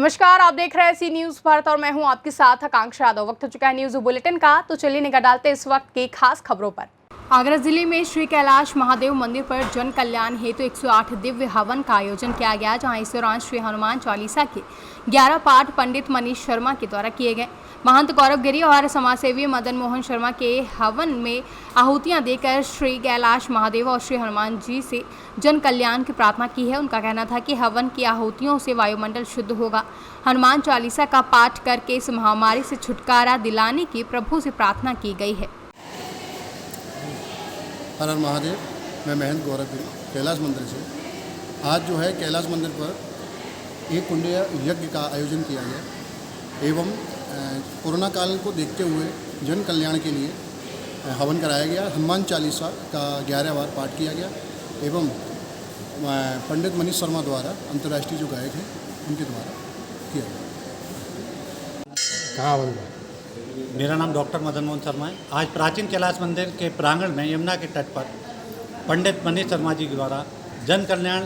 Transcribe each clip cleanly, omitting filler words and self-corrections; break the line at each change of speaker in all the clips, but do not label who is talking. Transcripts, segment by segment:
नमस्कार, आप देख रहे हैं सी न्यूज भारत और मैं हूं आपके साथ आकांक्षा यादव। वक्त हो चुका है न्यूज बुलेटिन का, तो चलिए निगाह डालते हैं इस वक्त की खास खबरों पर। आगरा जिले में श्री कैलाश महादेव मंदिर पर जन कल्याण हेतु 108 दिव्य हवन का आयोजन किया गया, जहां इस दौरान श्री हनुमान चालीसा के 11 पाठ पंडित मनीष शर्मा के द्वारा किए गए। महंत गौरव गिरी और समाजसेवी मदन मोहन शर्मा के हवन में आहुतियां देकर श्री कैलाश महादेव और श्री हनुमान जी से जन कल्याण की प्रार्थना की है। उनका कहना था कि हवन की आहुतियों से वायुमंडल शुद्ध होगा। हनुमान चालीसा का पाठ करके इस महामारी से छुटकारा दिलाने की प्रभु से प्रार्थना की गई है।
हर हर महादेव। मैं महंत गौरव गिरी कैलाश मंदिर से। आज जो है कैलाश मंदिर पर एक कुंड यज्ञ का आयोजन किया गया एवं कोरोना काल को देखते हुए जन कल्याण के लिए हवन कराया गया। हनुमान चालीसा का 11 बार पाठ किया गया एवं पंडित मनीष शर्मा द्वारा, अंतर्राष्ट्रीय जो गायक हैं, उनके द्वारा किया गया।
कहाँ बोल?
मेरा नाम डॉक्टर मदन मोहन शर्मा है। आज प्राचीन कैलाश मंदिर के प्रांगण में यमुना के तट पर पंडित मनीष शर्मा जी द्वारा जन कल्याण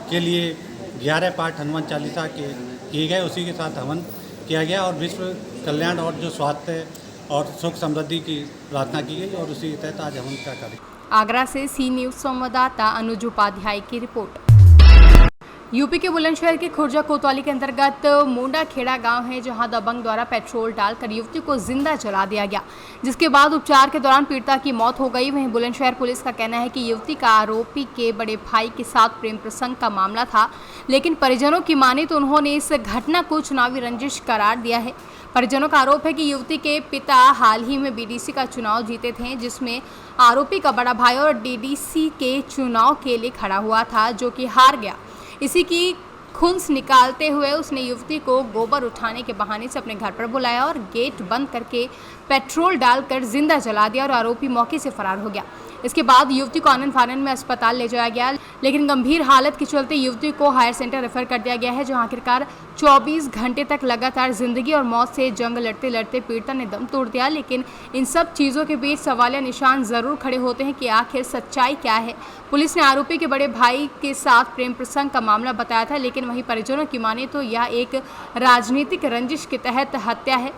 के लिए 11 पाठ हनुमान चालीसा के किए गए। उसी के साथ हवन किया गया और विश्व कल्याण और जो स्वास्थ्य और सुख समृद्धि की प्रार्थना की गई और उसी के तहत आज हवन का कार्य।
आगरा से सी न्यूज संवाददाता अनुज उपाध्याय की रिपोर्ट। यूपी के बुलंदशहर के खुर्जा कोतवाली के अंतर्गत मोंडा खेड़ा गांव है, जहां दबंग द्वारा पेट्रोल डालकर युवती को जिंदा जला दिया गया, जिसके बाद उपचार के दौरान पीड़िता की मौत हो गई। वहीं बुलंदशहर पुलिस का कहना है कि युवती का आरोपी के बड़े भाई के साथ प्रेम प्रसंग का मामला था, लेकिन परिजनों की माने तो उन्होंने इस घटना को चुनावी रंजिश करार दिया है। परिजनों का आरोप है कि युवती के पिता हाल ही में बीडीसी का चुनाव जीते थे, जिसमें आरोपी का बड़ा भाई और डीडीसी के चुनाव के लिए खड़ा हुआ था, जो कि हार गया। इसी की खुंस निकालते हुए उसने युवती को गोबर उठाने के बहाने से अपने घर पर बुलाया और गेट बंद करके पेट्रोल डालकर जिंदा जला दिया और आरोपी मौके से फरार हो गया। इसके बाद युवती को आनंद फानन में अस्पताल ले जाया गया, लेकिन गंभीर हालत के चलते युवती को हायर सेंटर रेफर कर दिया गया है, जहां आखिरकार 24 घंटे तक लगातार जिंदगी और मौत से जंग लड़ते लड़ते पीड़िता ने दम तोड़ दिया। लेकिन इन सब चीज़ों के बीच सवालिया निशान ज़रूर खड़े होते हैं कि आखिर सच्चाई क्या है। पुलिस ने आरोपी के बड़े भाई के साथ प्रेम प्रसंग का मामला बताया था, लेकिन वहीं परिजनों की माने तो यह एक राजनीतिक रंजिश के तहत हत्या है।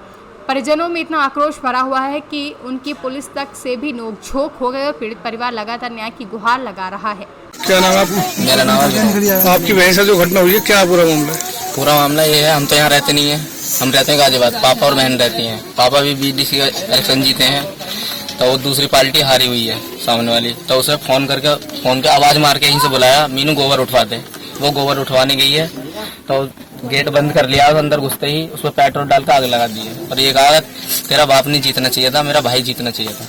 परिजनों में इतना आक्रोश भरा हुआ है कि उनकी पुलिस तक से भी नोकझोंक हो गई और पीड़ित परिवार लगातार न्याय की गुहार लगा रहा है।
क्या नाम है आपका?
मेरा नाम है।
आपकी बहन से जो घटना हुई है, क्या पूरा मामला है?
पूरा मामला ये है, हम तो यहाँ रहते नहीं है, हम रहते हैं गाजियाबाद। पापा और बहन रहती हैं। पापा भी बीडीसी का इलेक्शन जीते हैं, तो वो दूसरी पार्टी हारी हुई है सामने वाली, तो उसे फोन के आवाज मार के यहीं से बुलाया, मीनू गोबर उठवा दे। वो गोबर उठवाने गई है तो गेट बंद कर लिया, अंदर घुसते ही उसमें पेट्रोल डाल कर आग लगा दी है और ये कहा तेरा बाप नहीं जीतना चाहिए था, मेरा भाई जीतना चाहिए था।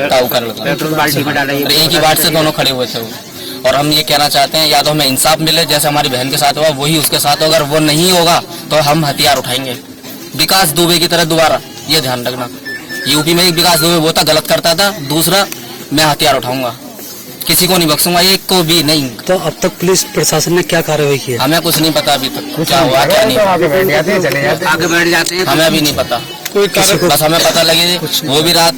ताऊ कर लगा एक ही बात से दोनों खड़े हुए थे वो। और हम ये कहना चाहते हैं, या तो हमें इंसाफ मिले, जैसे हमारी बहन के साथ हुआ वही उसके साथ हो। अगर वो नहीं होगा तो हम हथियार उठाएंगे विकास दुबे की तरह दोबारा। ये ध्यान रखना, यूपी में एक विकास दुबे वो था, गलत करता था, दूसरा मैं हथियार उठाऊंगा, किसी को नहीं बख्शूंगा, एक को भी नहीं।
तो अब तक पुलिस प्रशासन ने क्या कार्रवाई की है?
हमें कुछ नहीं पता अभी तक क्या हुआ क्या नहीं। आगे बैठ जाते हैं, हमें अभी नहीं पता। बस हमें पता लगे वो भी रात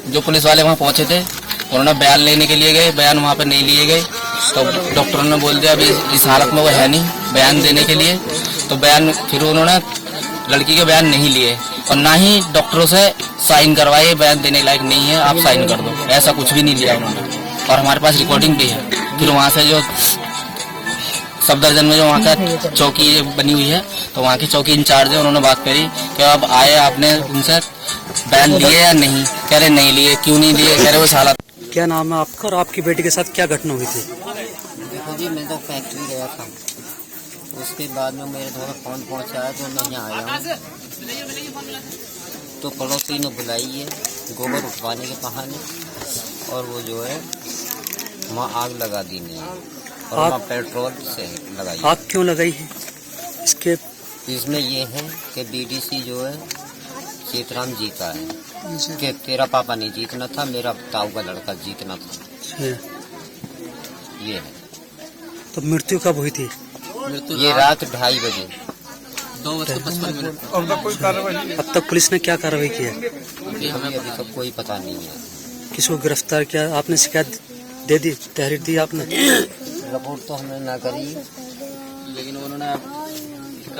जो पुलिस वाले वहाँ पहुंचे थे, उन्होंने बयान लेने के लिए गए, बयान वहाँ पे नहीं लिए गए, तो डॉक्टरों ने बोल दिया अभी इस हालत में वो है नहीं बयान देने के लिए। तो बयान फिर उन्होंने लड़की के बयान नहीं लिए और ना ही डॉक्टरों से साइन करवाए, बयान देने लायक नहीं है, आप साइन कर दो, ऐसा कुछ भी नहीं लिया उन्होंने। और हमारे पास रिकॉर्डिंग भी है। फिर वहाँ से जो सफदरजंग में जो वहाँ का चौकी बनी हुई है, तो वहाँ की चौकी इंचार्ज है, उन्होंने बात करी कि अब आए आपने उनसे बयान लिए या नहीं, कह रहे नहीं लिए। क्यों नहीं लिए, कह रहे वो हालत।
क्या नाम है आपका और आपकी बेटी के साथ क्या घटना हुई थी?
देखो जी, मैं तो फैक्ट्री गया था, उसके बाद में मेरे घर फोन पहुँचाया तो मैं यहाँ आया हूँ, तो पड़ोसी ने बुलाई है गोबर उठवाने के बहाने, और वो जो है वहाँ आग लगा दी ने और वहाँ पेट्रोल से लगाई।
आग क्यों लगाई है?
इसमें ये है कि बीडीसी जो है सीताराम जीता है, कि तेरा पापा नहीं जीतना था, मेरा ताऊ का लड़का जीतना था। ये है।
तो मृत्यु कब हुई थी?
ये रात 2:30 बजे।
2:55।
अब तक पुलिस ने क्या कार्रवाई की है?
हमें अभी तक कोई पता नहीं है।
किसको गिरफ्तार किया? आपने शिकायत दे दी, तहरीर दी आपने?
रिपोर्ट तो हमने ना करी,
लेकिन उन्होंने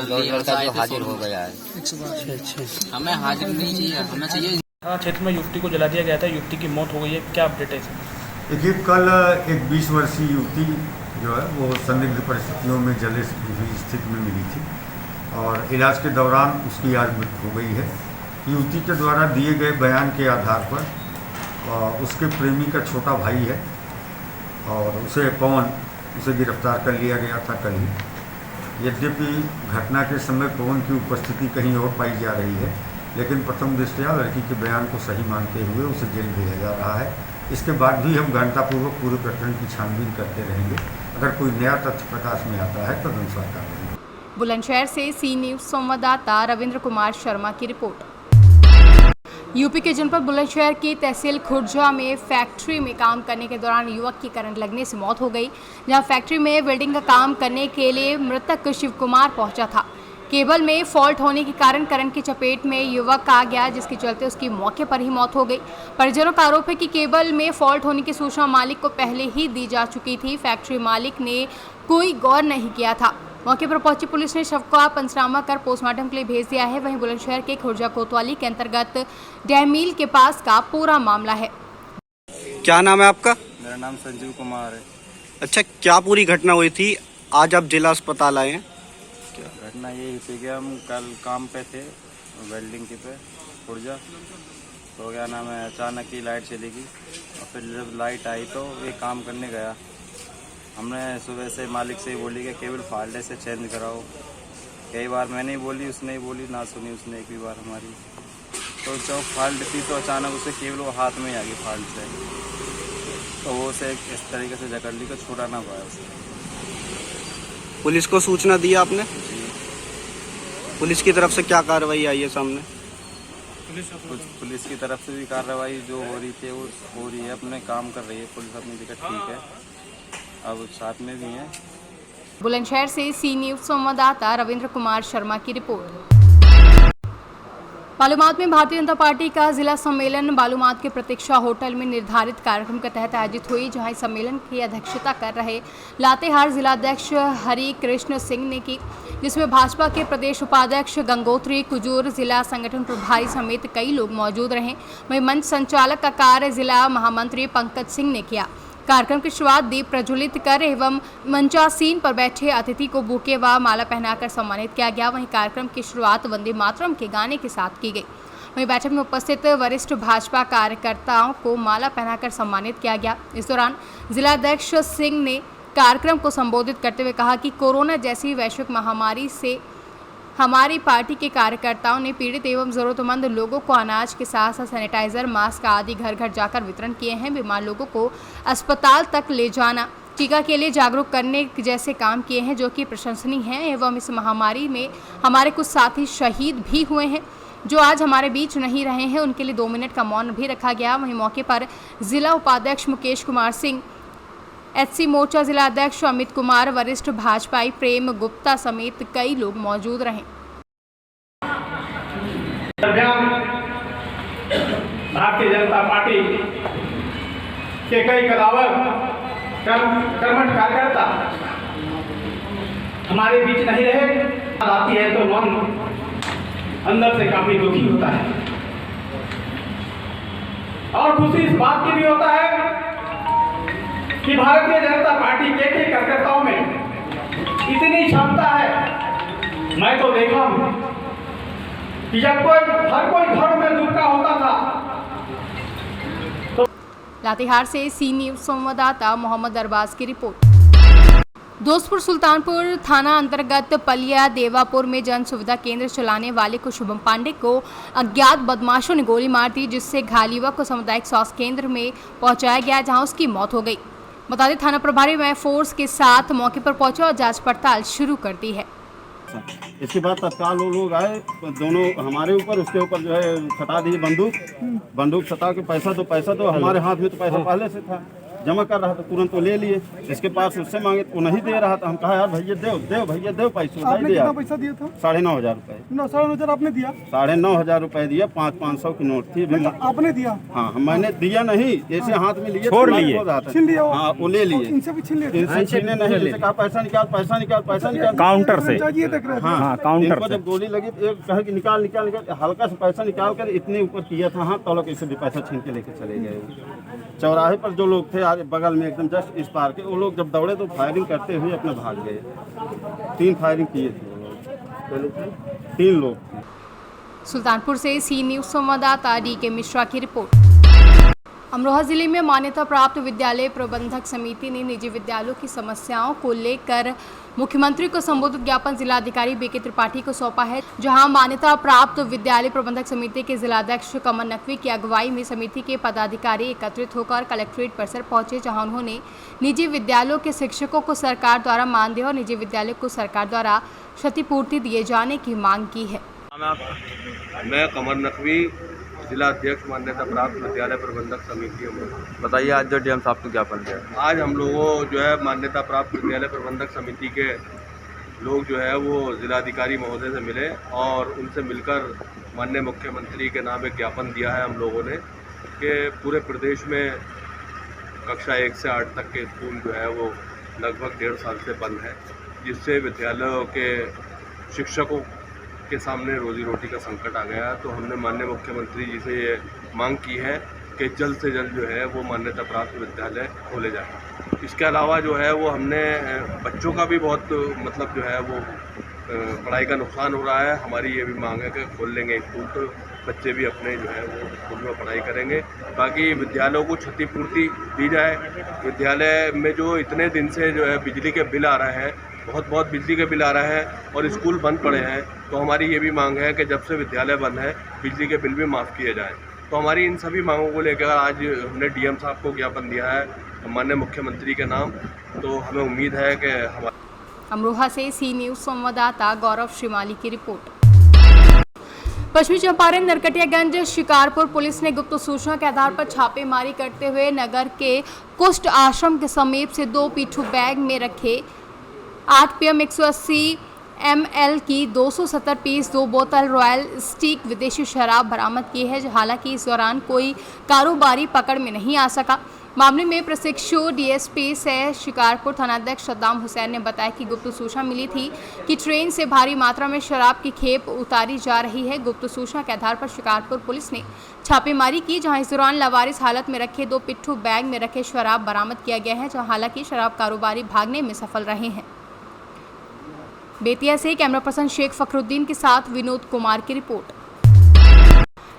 लड़का जो हाजिर हो गया है।
अच्छा
हमें हाजिर नहीं चाहिए, हमें चाहिए।
थाना क्षेत्र में युवती को जला दिया गया था, युवती की मौत हो गई है, क्या अपडेट है इसमें?
देखिए, कल एक 20 वर्षीय युवती जो है वो संदिग्ध परिस्थितियों में जले हुई स्थिति में मिली थी और इलाज के दौरान उसकी आज मृत्यु हो गई है। युवती के द्वारा दिए गए बयान के आधार पर उसके प्रेमी का छोटा भाई है और उसे गिरफ्तार कर लिया गया था कल ही। यद्यपि घटना के समय पवन की उपस्थिति कहीं और पाई जा रही है, लेकिन प्रथम दृष्टया लड़की के बयान को सही मानते हुए उसे जेल भेजा जा रहा है। इसके बाद भी हम गहनतापूर्वक पूरे प्रकरण की छानबीन करते रहेंगे। अगर कोई नया तथ्य प्रकाश में आता है तो अनुसार कार्रवाई।
बुलंदशहर से सी न्यूज संवाददाता रविंद्र कुमार शर्मा की रिपोर्ट। यूपी के जनपद बुलंदशहर की तहसील खुर्जा में फैक्ट्री में काम करने के दौरान युवक की करंट लगने से मौत हो गई। जहां फैक्ट्री में वेल्डिंग का काम करने के लिए मृतक शिव कुमार पहुंचा था। केबल में फॉल्ट होने के कारण करंट की चपेट में युवक आ गया, जिसके चलते उसकी मौके पर ही मौत हो गई। परिजनों का आरोप है कि केबल में फॉल्ट होने की सूचना मालिक को पहले ही दी जा चुकी थी। फैक्ट्री मालिक ने कोई गौर नहीं किया था। मौके पर पहुंची पुलिस ने शव का पंचनामा कर पोस्टमार्टम के लिए भेज दिया है। वहीं बुलंदशहर के खुर्जा कोतवाली के अंतर्गत डहमील के पास का पूरा मामला है।
क्या नाम है आपका?
मेरा नाम संजीव कुमार है।
अच्छा, क्या पूरी घटना हुई थी? आज आप जिला अस्पताल आए हैं।
घटना यही थी कि हम कल काम पे थे वेल्डिंग की पे खुर्जा, तो क्या नाम है अचानक ही लाइट चली गई और फिर जब लाइट आई तो ये काम करने गया। हमने सुबह से मालिक से ही बोली कि केबल फॉल्ट है, से चेंज कराओ। कई बार मैंने ही बोली, उसने ही बोली, ना सुनी उसने एक भी बार हमारी। तो जब फॉल्ट थी तो अचानक उसे केबल वो हाथ में ही आ गई फॉल्ट से, तो वो उसे इस तरीके से जकड़ ली कि छूटा ना पाया उसे।
पुलिस को सूचना दी आपने? पुलिस की तरफ से क्या कार्रवाई आई है सामने?
पुलिस की तरफ से भी कार्रवाई जो हो रही थी वो हो रही है, अपने काम कर रही है पुलिस, अपनी जगह ठीक है, अब साथ में भी हैं।
बुलंदशहर से सी न्यूज संवाददाता रविंद्र कुमार शर्मा की रिपोर्ट। बालूमाथ में भारतीय जनता पार्टी का जिला सम्मेलन बालूमाथ के प्रतीक्षा होटल में निर्धारित कार्यक्रम के तहत आयोजित हुई, जहां इस सम्मेलन की अध्यक्षता कर रहे लातेहार जिलाध्यक्ष हरि कृष्ण सिंह ने की, जिसमें भाजपा के प्रदेश उपाध्यक्ष गंगोत्री कुजूर, जिला संगठन प्रभारी समेत कई लोग मौजूद रहे। वहीं मंच संचालक का कार्य जिला महामंत्री पंकज सिंह ने किया। कार्यक्रम की शुरुआत दीप प्रज्वलित कर एवं मंचासीन पर बैठे अतिथि को बुके व माला पहनाकर सम्मानित किया गया। वहीं कार्यक्रम की शुरुआत वंदे मातरम के गाने के साथ की गई। वहीं बैठक में उपस्थित वरिष्ठ भाजपा कार्यकर्ताओं को माला पहनाकर सम्मानित किया गया। इस दौरान जिलाध्यक्ष सिंह ने कार्यक्रम को संबोधित करते हुए कहा कि कोरोना जैसी वैश्विक महामारी से हमारी पार्टी के कार्यकर्ताओं ने पीड़ित एवं जरूरतमंद लोगों को अनाज के साथ साथ सैनिटाइजर, मास्क आदि घर घर जाकर वितरण किए हैं। बीमार लोगों को अस्पताल तक ले जाना, टीका के लिए जागरूक करने जैसे काम किए हैं, जो कि प्रशंसनीय हैं। एवं इस महामारी में हमारे कुछ साथी शहीद भी हुए हैं, जो आज हमारे बीच नहीं रहे हैं। उनके लिए 2 मिनट का मौन भी रखा गया। वहीं मौके पर जिला उपाध्यक्ष मुकेश कुमार सिंह, एचसी मोर्चा जिला अध्यक्ष अमित कुमार, वरिष्ठ भाजपाई प्रेम गुप्ता समेत कई लोग मौजूद रहे।
भारतीय जनता पार्टी के कई कदावर कर्मठ कार्यकर्ता हमारे बीच नहीं रहे। आती है तो मन अंदर से काफी दुखी होता है और खुशी इस बात की भी होता है कि भारतीय जनता पार्टी के कार्यकर्ताओं में इतनी क्षमता है। मैं तो देखा हूं कि जब हर कोई घर में दुख का होता था तो।
लातेहार से सी न्यूज संवाददाता मोहम्मद अरबाज की रिपोर्ट। दोस्तपुर सुल्तानपुर थाना अंतर्गत पलिया देवापुर में जन सुविधा केंद्र चलाने वाले को शुभम पांडे को अज्ञात बदमाशों ने गोली मार दी, जिससे घायल युवक को सामुदायिक स्वास्थ्य केंद्र में पहुंचाया गया, जहां उसकी मौत हो गई। बता दें, थाना प्रभारी में फोर्स के साथ मौके पर पहुंचे और जांच पड़ताल शुरू कर दी है।
इसके बाद तत्काल वो लोग आए, दोनों हमारे ऊपर, उसके ऊपर जो है सटा दी बंदूक सटा के पैसा तो हमारे हाथ में तो पैसा पहले से था। जमा कर रहा था, तुरंत वो ले लिए। इसके पास उससे मांगे तो नहीं दे रहा था। हम कहा यार भैया दे भैया दे पैसे।
आपने कितना पैसा दिया था?
9,500 रुपये।
9,500 आपने दिया?
9,500 रुपये दिया। 500 की नोट थी।
आपने दिया?
हाँ, मैंने दिया नहीं, ऐसे हाथ में लिए
छोड़ लिए,
छीन लिया।
हाँ, वो ले लिए।
इनसे भी छीन लिया?
इनसे छीने नहीं, जैसे कहा पैसा निकाल
काउंटर से।
हाँ,
काउंटर
इनको जब गोली लगी तो एक कहा कि निकाल हल्का सा पैसा निकाल कर इतने ऊपर किया था हाथ, तो लोग ऐसे भी पैसा छीन के लेके चले गए। चौराहे पर जो लोग थे आगे बगल में एकदम जस्ट इस पार के, वो लोग जब दौड़े तो फायरिंग करते हुए अपने भाग गए। 3 फायरिंग किए थे वो लोग, 3 लोग थे।
सुल्तानपुर से सी न्यूज संवाददाता DK मिश्रा की रिपोर्ट। अमरोहा जिले में मान्यता प्राप्त विद्यालय प्रबंधक समिति ने निजी विद्यालयों की समस्याओं को लेकर मुख्यमंत्री को संबोधित ज्ञापन जिलाधिकारी BK त्रिपाठी को सौंपा है, जहां मान्यता प्राप्त विद्यालय प्रबंधक समिति के जिलाध्यक्ष कमल नकवी की अगुवाई में समिति के पदाधिकारी एकत्रित होकर कलेक्ट्रेट परिसर पहुंचे, जहां उन्होंने निजी विद्यालयों के शिक्षकों को सरकार द्वारा मानदेय और निजी विद्यालय को सरकार द्वारा क्षतिपूर्ति दिए जाने की मांग की है।
मैं कमल नकवी, जिला अध्यक्ष मान्यता प्राप्त विद्यालय प्रबंधक समिति। बताइए आज जो DM साहब को ज्ञापन दिया। आज हम लोगों जो है मान्यता प्राप्त विद्यालय प्रबंधक समिति के लोग जो है वो जिलाधिकारी महोदय से मिले और उनसे मिलकर माननीय मुख्यमंत्री के नाम एक ज्ञापन दिया है हम लोगों ने कि पूरे प्रदेश में कक्षा 1 से 8 तक के स्कूल जो है वो लगभग 1.5 साल से बंद है, जिससे विद्यालयों के शिक्षकों के सामने रोजी रोटी का संकट आ गया। तो हमने माननीय मुख्यमंत्री जी से ये मांग की है कि जल्द से जल्द जो है वो मान्यता प्राप्त विद्यालय खोले जाए। इसके अलावा जो है वो हमने बच्चों का भी बहुत मतलब जो है वो पढ़ाई का नुकसान हो रहा है। हमारी ये भी मांग है कि खोल लेंगे स्कूल तो बच्चे भी अपने जो है वो स्कूल में पढ़ाई करेंगे। बाकी विद्यालयों को क्षतिपूर्ति दी जाए। विद्यालय में जो इतने दिन से जो है बिजली के बिल आ रहे हैं, बहुत बिजली के बिल आ रहे हैं और स्कूल बंद पड़े हैं, तो हमारी ये भी मांग है कि जब से विद्यालय बंद है बिजली के बिल भी माफ़ किए जाएं। तो हमारी इन सभी मांगों को लेकर आज हमने DM साहब को ज्ञापन दिया है माननीय मुख्यमंत्री के नाम। तो हमें उम्मीद है कि हमारे
अमरोहा से सी न्यूज संवाददाता गौरव श्रीमाली की रिपोर्ट। पश्चिमी चंपारण नरकटियागंज शिकारपुर पुलिस ने गुप्त सूचना के आधार पर छापेमारी करते हुए नगर के कुष्ठ आश्रम के समीप से 2 पिट्ठू बैग में रखे 8 PM 180 ml की 270 पीस 2 बोतल रॉयल स्टिक विदेशी शराब बरामद की है। हालांकि इस दौरान कोई कारोबारी पकड़ में नहीं आ सका। मामले में प्रशिक्षु DSP से शिकारपुर थानाध्यक्ष सद्दाम हुसैन ने बताया कि गुप्त सूचना मिली थी कि ट्रेन से भारी मात्रा में शराब की खेप उतारी जा रही है। गुप्त सूचना के आधार पर शिकारपुर पुलिस ने छापेमारी की, जहां इस दौरान लावारिस हालत में रखे 2 पिट्ठू बैग में रखे शराब बरामद किया गया है, जहां हालांकि शराब कारोबारी भागने में सफल रहे हैं। बेतिया से कैमरा पर्सन शेख फखरुद्दीन के साथ विनोद कुमार की रिपोर्ट।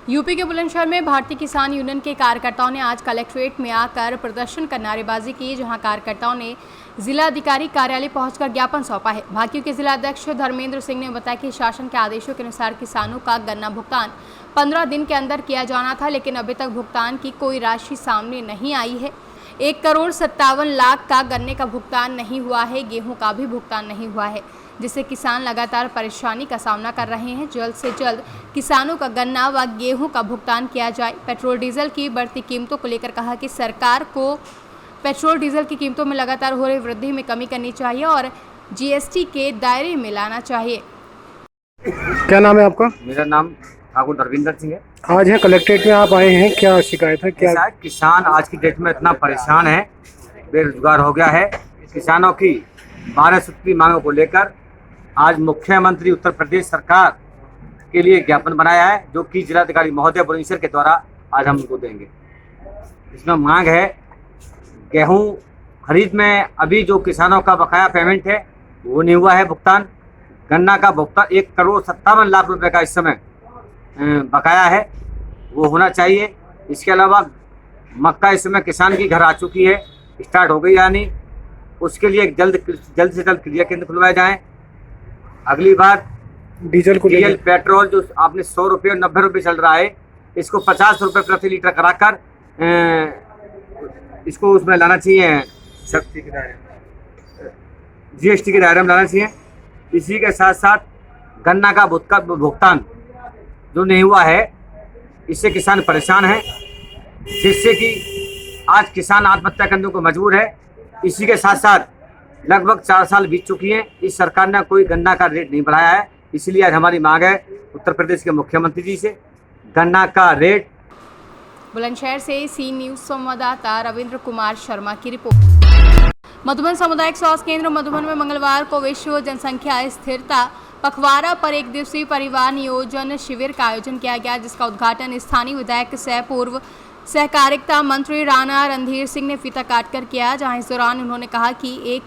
यूपी के बुलंदशहर में भारतीय किसान यूनियन के कार्यकर्ताओं ने आज कलेक्ट्रेट में आकर प्रदर्शन कर नारेबाजी की, जहां कार्यकर्ताओं ने जिला अधिकारी कार्यालय पहुंचकर ज्ञापन सौंपा है। भाकियू के जिलाध्यक्ष धर्मेंद्र सिंह ने बताया कि शासन के आदेशों के अनुसार किसानों का गन्ना भुगतान 15 दिन के अंदर किया जाना था, लेकिन अभी तक भुगतान की कोई राशि सामने नहीं आई है। 1,57,00,000 का गन्ने का भुगतान नहीं हुआ है, गेहूं का भी भुगतान नहीं हुआ है, जिससे किसान लगातार परेशानी का सामना कर रहे हैं। जल्द से जल्द किसानों का गन्ना व गेहूं का भुगतान किया जाए। पेट्रोल डीजल की बढ़ती कीमतों को लेकर कहा कि सरकार को पेट्रोल डीजल की कीमतों में लगातार हो रही वृद्धि में कमी करनी चाहिए और GST के दायरे में लाना चाहिए।
क्या नाम है आपका?
मेरा नाम ठाकुर धर्मेंद्र सिंह है।
आज है कलेक्ट्रेट में आप आए हैं, क्या शिकायत है? क्या
किसान आज की डेट में इतना परेशान है, बेरोजगार हो गया है। किसानों की 12 सूत्री मांगों को लेकर आज मुख्यमंत्री उत्तर प्रदेश सरकार के लिए ज्ञापन बनाया है, जो कि जिलाधिकारी महोदय बुलंदशहर के द्वारा आज हम उनको देंगे। इसमें मांग है गेहूं खरीद में अभी जो किसानों का बकाया पेमेंट है वो नहीं हुआ है भुगतान। गन्ना का भुगतान 1,57,00,000 रुपए का इस समय बकाया है, वो होना चाहिए। इसके अलावा मक्का इस समय किसान की घर आ चुकी है, स्टार्ट हो गई, यानी उसके लिए जल्द से जल्द क्रिया केंद्र खुलवाए जाएँ। अगली बात डीजल पेट्रोल जो आपने 100 रुपये और 90 रुपये चल रहा है, इसको 50 रुपये प्रति लीटर कराकर इसको उसमें लाना चाहिए, GST के दायरे में लाना चाहिए। इसी के साथ साथ गन्ना का भुगतान जो नहीं हुआ है, इससे किसान परेशान हैं, जिससे कि आज किसान आत्महत्या करने को मजबूर है। इसी के साथ साथ लगभग 4 साल बीत चुकी हैं, इस सरकार ने कोई गन्ना का रेट नहीं बढ़ाया है। इसलिए आज हमारी मांग है उत्तर प्रदेश के मुख्यमंत्री जी से गन्ना का रेट।
बुलंदशहर से सी न्यूज संवाददाता रविंद्र कुमार शर्मा की रिपोर्ट। मधुबन सामुदायिक स्वास्थ्य केंद्र मधुबन में मंगलवार को विश्व जनसंख्या स्थिरता पखवाड़ा पर 1 दिवसीय परिवार नियोजन शिविर का आयोजन किया गया, जिसका उद्घाटन स्थानीय विधायक सह पूर्व सहकारिता मंत्री राणा रणधीर सिंह ने फीता काटकर किया, जहां इस दौरान उन्होंने कहा कि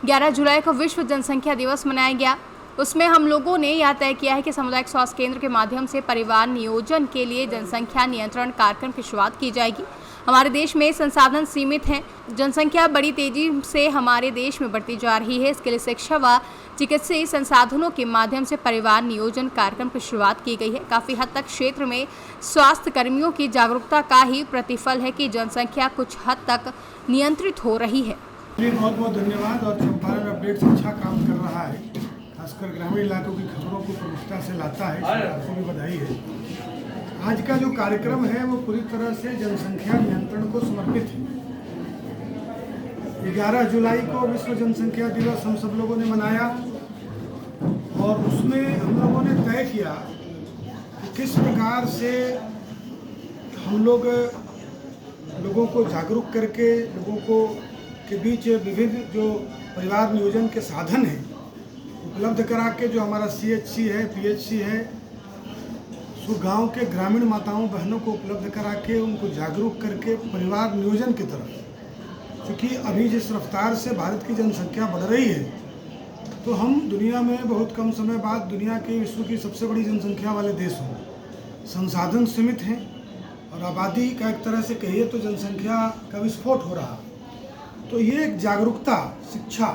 11 जुलाई को विश्व जनसंख्या दिवस मनाया गया। उसमें हम लोगों ने यह तय किया है कि सामुदायिक स्वास्थ्य केंद्र के माध्यम से परिवार नियोजन के लिए जनसंख्या नियंत्रण कार्यक्रम की शुरुआत की जाएगी। हमारे देश में संसाधन सीमित हैं, जनसंख्या बड़ी तेजी से हमारे देश में बढ़ती जा रही है। इसके लिए शिक्षा व चिकित्सीय संसाधनों के माध्यम से परिवार नियोजन कार्यक्रम की शुरुआत की गई है। काफ़ी हद तक क्षेत्र में स्वास्थ्य कर्मियों की जागरूकता का ही प्रतिफल है कि जनसंख्या कुछ हद तक नियंत्रित हो रही है।
बहुत बहुत धन्यवाद। और चंपारण अपडेट्स अच्छा काम कर रहा है, खासकर ग्रामीण इलाकों की खबरों को प्रमुखता से लाता है, आपको भी बधाई है। आज का जो कार्यक्रम है वो पूरी तरह से जनसंख्या नियंत्रण को समर्पित है। 11 जुलाई को विश्व जनसंख्या दिवस हम सब लोगों ने मनाया और उसमें हम लोगों ने तय किया कि किस प्रकार से हम लोगों को जागरूक करके लोगों को के बीच विविध जो परिवार नियोजन के साधन हैं उपलब्ध करा के, जो हमारा CHC है, PHC है, तो गांव के ग्रामीण माताओं बहनों को उपलब्ध करा के उनको जागरूक करके परिवार नियोजन की तरफ, क्योंकि अभी जिस रफ्तार से भारत की जनसंख्या बढ़ रही है तो हम दुनिया में बहुत कम समय बाद दुनिया के विश्व की सबसे बड़ी जनसंख्या वाले देश हों। संसाधन सीमित हैं और आबादी का एक तरह से कहिए तो जनसंख्या का विस्फोट हो रहा। तो ये एक जागरूकता, शिक्षा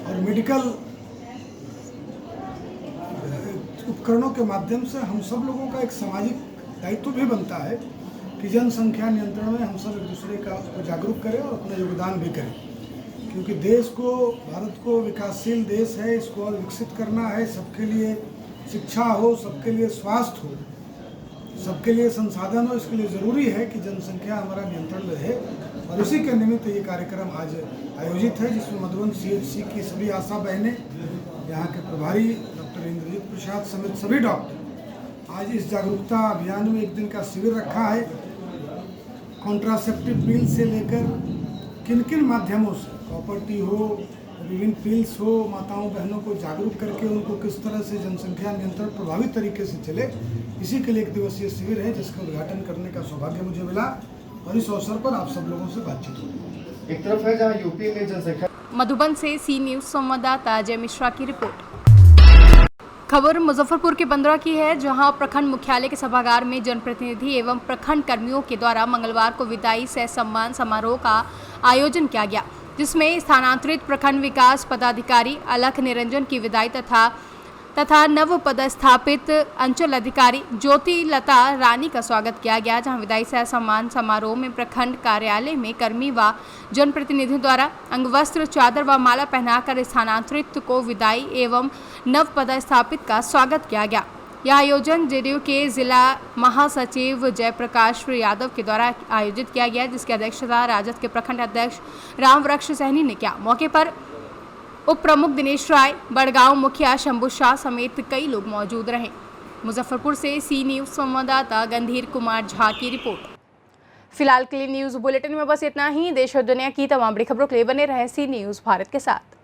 और मेडिकल उपकरणों के माध्यम से हम सब लोगों का एक सामाजिक दायित्व भी बनता है कि जनसंख्या नियंत्रण में हम सब एक दूसरे को जागरूक करें और अपना योगदान भी करें, क्योंकि देश को, भारत को विकासशील देश है, इसको और विकसित करना है। सबके लिए शिक्षा हो, सबके लिए स्वास्थ्य हो, सबके लिए संसाधन हो। इसके लिए ज़रूरी है कि जनसंख्या हमारा नियंत्रण में रहे और इसी के निमित्त ये कार्यक्रम आज आयोजित है, जिसमें मधुबन CHC की सभी आशा बहनें, यहाँ के प्रभारी डॉक्टर इंद्रजीत प्रसाद समेत सभी डॉक्टर आज इस जागरूकता अभियान में 1 दिन का शिविर रखा है। कॉन्ट्रासेप्टिव पिल से लेकर किन किन माध्यमों से, प्रॉपर्टी हो, विभिन्न पिल्स हो, माताओं बहनों को जागरूक करके उनको किस तरह से जनसंख्या नियंत्रण प्रभावी तरीके से चले, इसी के लिए 1 दिवसीय शिविर है, जिसका उद्घाटन करने का सौभाग्य मुझे मिला और इस अवसर पर आप सब लोगों से बातचीत हुई।
एक तरफ है जहाँ यूपी में जनसंख्या।
मधुबन से सी न्यूज संवाददाता अजय मिश्रा की रिपोर्ट। खबर मुजफ्फरपुर के बंदरा की है, जहां प्रखंड मुख्यालय के सभागार में जनप्रतिनिधि एवं प्रखंड कर्मियों के द्वारा मंगलवार को विदाई सह सम्मान समारोह का आयोजन किया गया, जिसमें स्थानांतरित प्रखंड विकास पदाधिकारी अलख निरंजन की विदाई तथा नव पदस्थापित अंचल अधिकारी ज्योति लता रानी का स्वागत किया गया, जहां विदाई सह सम्मान समारोह में प्रखंड कार्यालय में कर्मी व जनप्रतिनिधियों द्वारा अंगवस्त्र, चादर व माला पहनाकर स्थानांतरित को विदाई एवं नव पदस्थापित का स्वागत किया गया। यह आयोजन JDU के जिला महासचिव जयप्रकाश यादव के द्वारा आयोजित किया गया, जिसकी अध्यक्षता राजद के प्रखंड अध्यक्ष रामवृक्ष सहनी ने किया। मौके पर उप प्रमुख दिनेश राय, बड़गांव मुखिया शंभू शाह समेत कई लोग मौजूद रहे। मुजफ्फरपुर से सी न्यूज संवाददाता गंधीर कुमार झा की रिपोर्ट। फिलहाल के लिए न्यूज बुलेटिन में बस इतना ही। देश और दुनिया की तमाम बड़ी खबरों के लिए बने रहे सी न्यूज भारत के साथ।